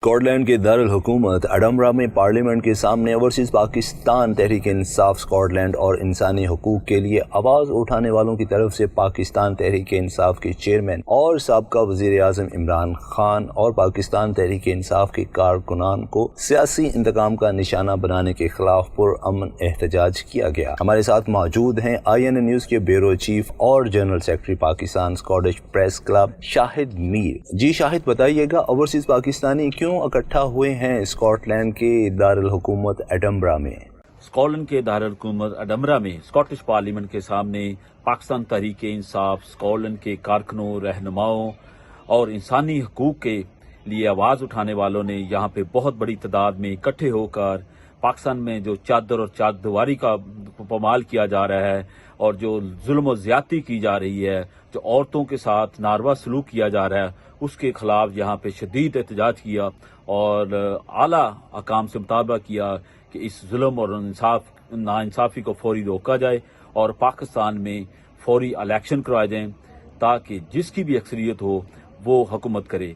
Scott land کے دارالحکومت Edinburgh میں پارلیمنٹ کے سامنے overseas Pakistan Tehreek Insaf Scott land اور انسانی حقوق کے لیے آواز اٹھانے والوں کی طرف سے پاکستان تحریک انصاف کے چیئرمین اور سابقہ وزیر اعظم عمران خان اور پاکستان تحریک انصاف کے کارکنان کو سیاسی انتقام کا نشانہ بنانے کے خلاف پرامن احتجاج کیا گیا۔ ہمارے ساتھ موجود ہیں INA نیوز کے بیورو چیف اور general secretary Pakistan Scottish press club Shahid Mir. جی شاہد، بتائیے گا اوورسیز پاکستانی کیوں اکٹھا ہوئے ہیں اسکاٹ لینڈ کے دارالحکومت ایڈنبرا میں؟ اسکاٹ لینڈ کے دارالحکومت ایڈنبرا میں اسکاٹش پارلیمنٹ کے سامنے پاکستان تحریک انصاف اسکاٹ لینڈ کے کارکنوں، رہنماؤں اور انسانی حقوق کے لیے آواز اٹھانے والوں نے یہاں پہ بہت بڑی تعداد میں اکٹھے ہو کر پاکستان میں جو چادر اور چادردواری کا پامال کیا جا رہا ہے اور جو ظلم و زیادتی کی جا رہی ہے، جو عورتوں کے ساتھ ناروا سلوک کیا جا رہا ہے، اس کے خلاف یہاں پہ شدید احتجاج کیا اور اعلیٰ حکام سے مطالبہ کیا کہ اس ظلم اور ناانصافی کو فوری روکا جائے اور پاکستان میں فوری الیکشن کروائے جائیں تاکہ جس کی بھی اکثریت ہو وہ حکومت کرے۔